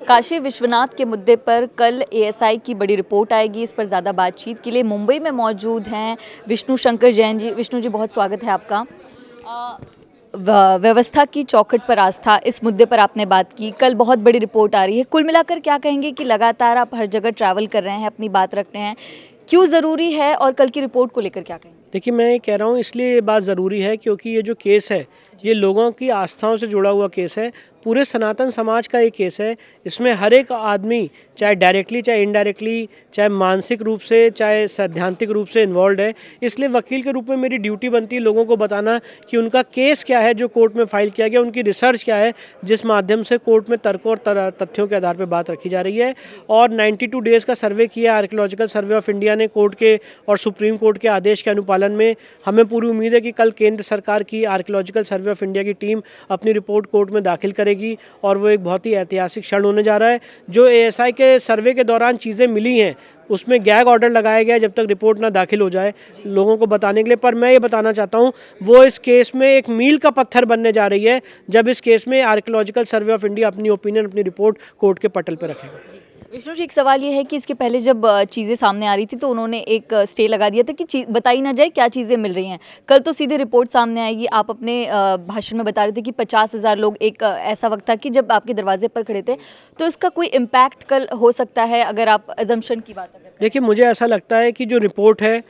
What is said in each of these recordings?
काशी विश्वनाथ के मुद्दे पर कल एएसआई की बड़ी रिपोर्ट आएगी। इस पर ज़्यादा बातचीत के लिए मुंबई में मौजूद हैं विष्णु शंकर जैन जी। विष्णु जी, बहुत स्वागत है आपका। व्यवस्था की चौखट पर आस्था, इस मुद्दे पर आपने बात की। कल बहुत बड़ी रिपोर्ट आ रही है। कुल मिलाकर क्या कहेंगे कि लगातार आप हर जगह ट्रैवल कर रहे हैं, अपनी बात रख रहे हैं, क्यों ज़रूरी है और कल की रिपोर्ट को लेकर क्या कहेंगे? देखिए, मैं ये कह रहा हूँ इसलिए ये बात ज़रूरी है क्योंकि ये जो केस है ये लोगों की आस्थाओं से जुड़ा हुआ केस है। पूरे सनातन समाज का ये केस है। इसमें हर एक आदमी, चाहे डायरेक्टली चाहे इनडायरेक्टली, चाहे मानसिक रूप से चाहे सैद्धांतिक रूप से इन्वॉल्व है। इसलिए वकील के रूप में मेरी ड्यूटी बनती है लोगों को बताना कि उनका केस क्या है जो कोर्ट में फाइल किया गया, उनकी रिसर्च क्या है जिस माध्यम से कोर्ट में तर्कों और तथ्यों के आधार पर बात रखी जा रही है। और 92 डेज़ का सर्वे किया आर्कियोलॉजिकल सर्वे ऑफ इंडिया ने कोर्ट के और सुप्रीम कोर्ट के आदेश के अनुपालन में। हमें पूरी उम्मीद है कि कल केंद्र सरकार की आर्कियोलॉजिकल सर्वे ऑफ इंडिया की टीम अपनी रिपोर्ट कोर्ट में दाखिल करेगी और वो एक बहुत ही ऐतिहासिक क्षण होने जा रहा है। जो एएसआई के सर्वे के दौरान चीज़ें मिली हैं उसमें गैग ऑर्डर लगाया गया है जब तक रिपोर्ट ना दाखिल हो जाए लोगों को बताने के लिए। पर मैं ये बताना चाहता हूँ वो इस केस में एक मील का पत्थर बनने जा रही है जब इस केस में आर्कियोलॉजिकल सर्वे ऑफ इंडिया अपनी ओपिनियन, अपनी रिपोर्ट कोर्ट के पटल पर रखेगा। विष्णु जी, एक सवाल ये है कि इसके पहले जब चीज़ें सामने आ रही थी तो उन्होंने एक स्टे लगा दिया था कि बताई ना जाए क्या चीज़ें मिल रही हैं। कल तो सीधे रिपोर्ट सामने आएगी। आप अपने भाषण में बता रहे थे कि 50,000 लोग, एक ऐसा वक्त था कि जब आपके दरवाजे पर खड़े थे, तो इसका कोई इम्पैक्ट कल हो सकता है अगर आप अजम्पशन की बात करें? देखिए, मुझे ऐसा लगता है कि जो रिपोर्ट है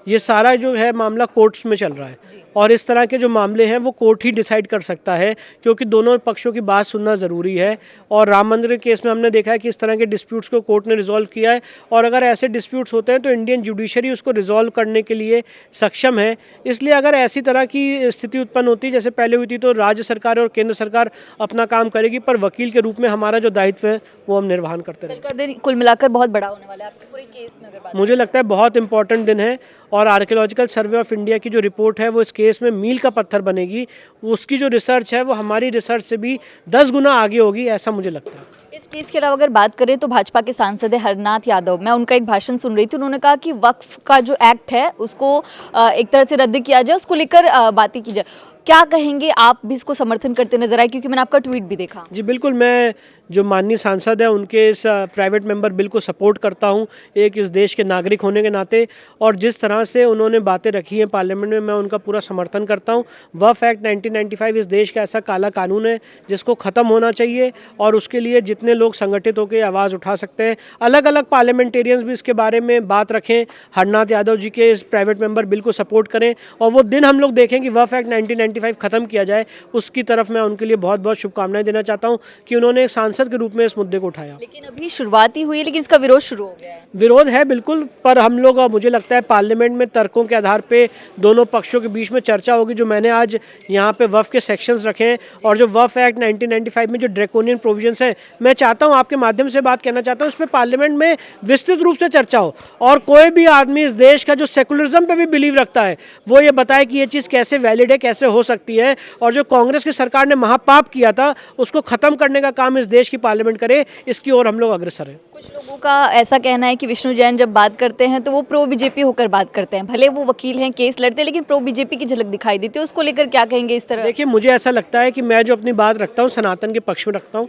ये सारा जो है मामला कोर्ट्स में चल रहा है और इस तरह के जो मामले हैं वो कोर्ट ही डिसाइड कर सकता है क्योंकि दोनों पक्षों की बात सुनना ज़रूरी है। और राम मंदिर के केस में हमने देखा है कि इस तरह के डिस्प्यूट्स को कोर्ट ने रिजॉल्व किया है और अगर ऐसे डिस्प्यूट्स होते हैं तो इंडियन जुडिशरी उसको रिजॉल्व करने के लिए सक्षम है। इसलिए अगर ऐसी तरह की स्थिति उत्पन्न होती जैसे पहले हुई थी तो राज्य सरकार और केंद्र सरकार अपना काम करेगी, पर वकील के रूप में हमारा जो दायित्व है वो हम निर्वहन करते रहेंगे। कल का दिन कुल मिलाकर बहुत बड़ा होने वाला है आपके पूरे केस में अगर बात? मुझे लगता है बहुत इंपॉर्टेंट दिन है और आर्कियोलॉजिकल सर्वे ऑफ इंडिया की जो रिपोर्ट है वो इस केस में मील का पत्थर बनेगी। उसकी जो रिसर्च है वो हमारी रिसर्च से भी 10 गुना आगे होगी, ऐसा मुझे लगता है। इस केस के अलावा अगर बात करें तो भाजपा के सांसद है हरनाथ यादव, मैं उनका एक भाषण सुन रही थी। उन्होंने कहा कि वक्फ का जो एक्ट है उसको एक तरह से रद्द किया जाए, उसको लेकर बातें की जाए। क्या कहेंगे, आप भी इसको समर्थन करते नजर आए? क्योंकि मैंने आपका ट्वीट भी देखा। जी बिल्कुल, मैं जो माननीय सांसद है उनके इस प्राइवेट मेंबर बिल को सपोर्ट करता हूं एक इस देश के नागरिक होने के नाते, और जिस तरह से उन्होंने बातें रखी हैं पार्लियामेंट में मैं उनका पूरा समर्थन करता हूं। वक्फ एक्ट 1995 इस देश का ऐसा काला कानून है जिसको ख़त्म होना चाहिए और उसके लिए जितने लोग संगठित होकर आवाज़ उठा सकते हैं, अलग अलग पार्लियामेंटेरियंस भी इसके बारे में बात रखें, हरनाथ यादव जी के इस प्राइवेट मेंबर बिल को सपोर्ट करें और वो दिन हम लोग देखें कि वक्फ एक्ट 1995 खत्म किया जाए, उसकी तरफ मैं उनके लिए बहुत बहुत शुभकामनाएं देना चाहता हूं कि उन्होंने सांसद के रूप में इस मुद्दे को उठाया। लेकिन अभी शुरुआत ही हुई है, लेकिन इसका विरोध शुरू हो गया है। विरोध है बिल्कुल, पर हम लोग मुझे लगता है पार्लियामेंट में तर्कों के आधार पे दोनों पक्षों के बीच में चर्चा होगी। जो मैंने आज यहाँ पे वक्फ के सेक्शंस रखे हैं और जो वक्फ एक्ट 1995 में जो ड्रैकोनियन प्रोविजंस है, मैं चाहता हूँ आपके माध्यम से बात कहना चाहता हूँ इस पर पार्लियामेंट में विस्तृत रूप से चर्चा हो और कोई भी आदमी इस देश का जो सेकुलरिज्म पे भी बिलीव रखता है वो ये बताए कि ये चीज़ कैसे वैलिड है, कैसे हो सकती है, और जो कांग्रेस की सरकार ने महापाप किया था उसको खत्म करने का काम इस देश की पार्लियामेंट करे, इसकी ओर हम लोग अग्रसर हैं। कुछ लोगों का ऐसा कहना है कि विष्णु जैन जब बात करते हैं तो वो प्रो बीजेपी होकर बात करते हैं, भले वो वकील हैं, केस लड़ते हैं, लेकिन प्रो बीजेपी की झलक दिखाई देती है। उसको लेकर क्या कहेंगे इस तरह? देखिए, मुझे ऐसा लगता है कि मैं जो अपनी बात रखता हूँ सनातन के पक्ष में रखता हूँ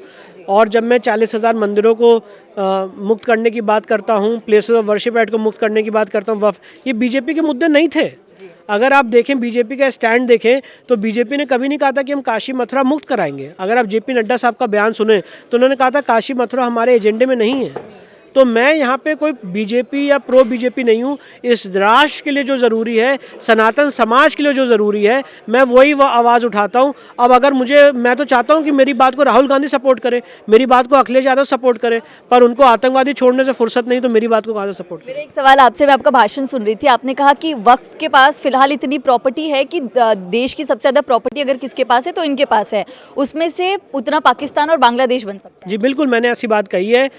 और जब मैं 40,000 मंदिरों को मुक्त करने की बात करता हूँ, प्लेसेस ऑफ वर्शिप एक्ट को मुक्त करने की बात करता हूँ, वफ ये बीजेपी के मुद्दे नहीं थे। अगर आप देखें बीजेपी का स्टैंड देखें तो बीजेपी ने कभी नहीं कहा था कि हम काशी मथुरा मुक्त कराएंगे। अगर आप जेपी नड्डा साहब का बयान सुने तो उन्होंने कहा था काशी मथुरा हमारे एजेंडे में नहीं है। तो मैं यहाँ पे कोई बीजेपी या प्रो बीजेपी नहीं हूँ। इस राष्ट्र के लिए जो ज़रूरी है, सनातन समाज के लिए जो ज़रूरी है, मैं वही आवाज़ उठाता हूँ। अब अगर मैं तो चाहता हूँ कि मेरी बात को राहुल गांधी सपोर्ट करे, मेरी बात को अखिलेश यादव सपोर्ट करे, पर उनको आतंकवादी छोड़ने से फुर्सत नहीं, तो मेरी बात को कहाँ से सपोर्ट करे? मेरा एक सवाल आपसे, मैं आपका भाषण सुन रही थी, आपने कहा कि वक्फ के पास फिलहाल इतनी प्रॉपर्टी है कि देश की सबसे ज़्यादा प्रॉपर्टी अगर किसके पास है तो इनके पास है, उसमें से उतना पाकिस्तान और बांग्लादेश बन सकता है। जी बिल्कुल, मैंने ऐसी बात कही है।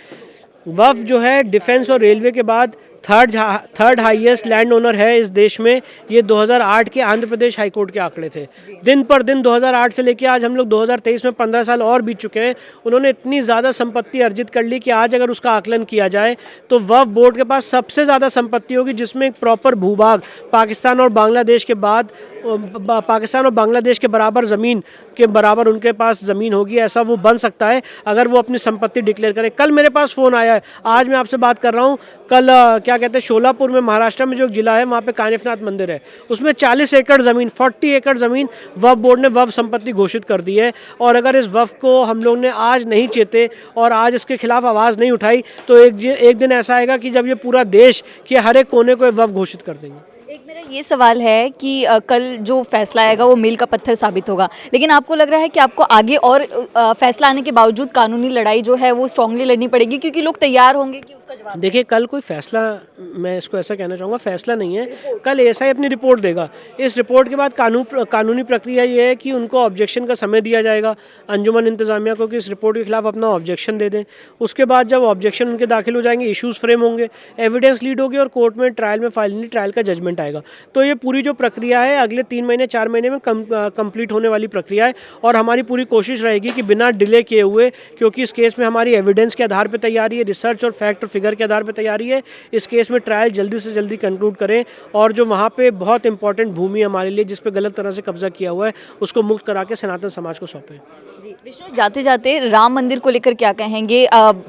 वक्फ जो है डिफेंस और रेलवे के बाद थर्ड हाईएस्ट लैंड ओनर है इस देश में। ये 2008 के आंध्र प्रदेश हाईकोर्ट के आंकड़े थे। दिन पर दिन 2008 से लेकर आज हम लोग 2023 में 15 साल और बीत चुके हैं, उन्होंने इतनी ज़्यादा संपत्ति अर्जित कर ली कि आज अगर उसका आकलन किया जाए तो वक्फ बोर्ड के पास सबसे ज़्यादा संपत्ति होगी, जिसमें एक प्रॉपर भूभाग पाकिस्तान और बांग्लादेश के बाद पाकिस्तान और बांग्लादेश के बराबर ज़मीन के बराबर उनके पास ज़मीन होगी। ऐसा वो बन सकता है अगर वो अपनी संपत्ति डिक्लेयर करें। कल मेरे पास फ़ोन आया है, आज मैं आपसे बात कर रहा हूँ, कल क्या कहते हैं शोलापुर में, महाराष्ट्र में जो एक जिला है वहाँ पे कानिफनाथ मंदिर है, उसमें 40 एकड़ ज़मीन 40 एकड़ ज़मीन वक्फ बोर्ड ने वक्फ संपत्ति घोषित कर दी है। और अगर इस वक्फ को हम लोग ने आज नहीं चेते और आज इसके खिलाफ आवाज़ नहीं उठाई तो एक दिन ऐसा आएगा कि जब ये पूरा देश के हर एक कोने को वक्फ घोषित कर देंगे। एक मेरा ये सवाल है कि कल जो फैसला आएगा वो मील का पत्थर साबित होगा, लेकिन आपको लग रहा है कि आपको आगे और फैसला आने के बावजूद कानूनी लड़ाई जो है वो स्ट्रांगली लड़नी पड़ेगी, क्योंकि लोग तैयार होंगे कि उसका जवाब। देखिए, कल कोई फैसला, मैं इसको ऐसा कहना चाहूँगा, फैसला नहीं है, कल एएसआई अपनी रिपोर्ट देगा। इस रिपोर्ट के बाद कानूनी प्रक्रिया ये है कि उनको ऑब्जेक्शन का समय दिया जाएगा, अंजुमन इंतजामिया को, कि इस रिपोर्ट के खिलाफ अपना ऑब्जेक्शन दे दें। उसके बाद जब ऑब्जेक्शन उनके दाखिल हो जाएंगे, इश्यूज फ्रेम होंगे, एविडेंस लीड होगी और कोर्ट में ट्रायल में फाइनली ट्रायल का जजमेंट आएगा। तो ये पूरी जो प्रक्रिया है अगले 3 महीने 4 महीने में कंप्लीट होने वाली प्रक्रिया है। और हमारी पूरी कोशिश रहेगी कि बिना डिले किए हुए, क्योंकि इस केस में हमारी एविडेंस के आधार पर तैयारी है, रिसर्च और फैक्ट और फिगर के आधार पर तैयारी है, इस केस में ट्रायल जल्दी से जल्दी कंक्लूड करें और जो वहाँ पे बहुत इंपॉर्टेंट भूमि हमारे लिए जिस पे गलत तरह से कब्जा किया हुआ है उसको मुक्त करा के सनातन समाज को सौंपें। जी विष्णु, जाते जाते राम मंदिर को लेकर क्या कहेंगे?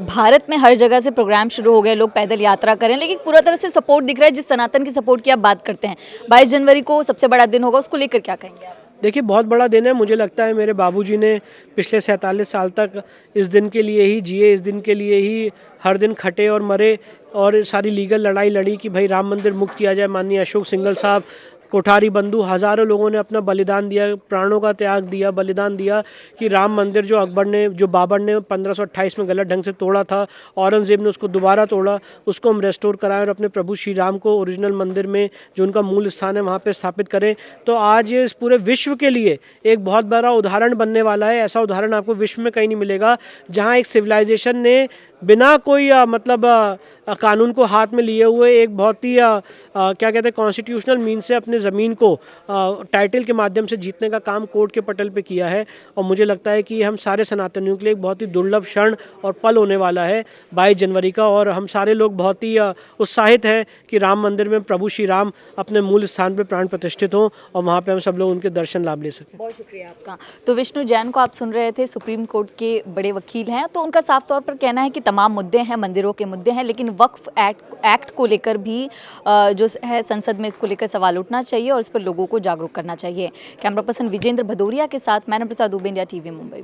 भारत में हर जगह से प्रोग्राम शुरू हो गए, लोग पैदल यात्रा करें, लेकिन पूरा तरह से सपोर्ट दिख रहा है जिस सनातन की सपोर्ट की आप बात करते हैं। 22 जनवरी को सबसे बड़ा दिन होगा, उसको लेकर क्या कहेंगे आप? देखिए, बहुत बड़ा दिन है। मुझे लगता है मेरे बाबूजी ने पिछले 47 साल तक इस दिन के लिए ही जिए, इस दिन के लिए ही हर दिन खटे और मरे और सारी लीगल लड़ाई लड़ी कि भाई राम मंदिर मुक्त किया जाए। माननीय अशोक सिंघल साहब, कोठारी बंधु, हजारों लोगों ने अपना बलिदान दिया, प्राणों का त्याग दिया, बलिदान दिया कि राम मंदिर जो बाबर ने 1528 में गलत ढंग से तोड़ा था, औरंगजेब ने उसको दोबारा तोड़ा, उसको हम रेस्टोर कराएं और अपने प्रभु श्री राम को ओरिजिनल मंदिर में जो उनका मूल स्थान है वहाँ पे स्थापित करें। तो आज ये इस पूरे विश्व के लिए एक बहुत बड़ा उदाहरण बनने वाला है। ऐसा उदाहरण आपको विश्व में कहीं नहीं मिलेगा जहाँ एक सिविलाइजेशन ने बिना कोई कानून को हाथ में लिए हुए एक बहुत ही क्या कहते हैं कॉन्स्टिट्यूशनल मीन से अपने ज़मीन को टाइटल के माध्यम से जीतने का काम कोर्ट के पटल पे किया है। और मुझे लगता है कि हम सारे सनातनियों के लिए एक बहुत ही दुर्लभ क्षण और पल होने वाला है 22 जनवरी का। और हम सारे लोग बहुत ही उत्साहित हैं कि राम मंदिर में प्रभु श्री राम अपने मूल स्थान पर प्राण प्रतिष्ठित हों और वहाँ पर हम सब लोग उनके दर्शन लाभ ले सकें। बहुत शुक्रिया आपका। तो विष्णु जैन को आप सुन रहे थे, सुप्रीम कोर्ट के बड़े वकील हैं। तो उनका साफ तौर पर कहना है कि तमाम मुद्दे हैं, मंदिरों के मुद्दे हैं, लेकिन वक्फ एक्ट को लेकर भी जो है संसद में इसको लेकर सवाल उठना चाहिए और इस पर लोगों को जागरूक करना चाहिए। कैमरा पर्सन विजेंद्र भदौरिया के साथ मैं नम्रता दुबे, इंडिया टीवी मुंबई।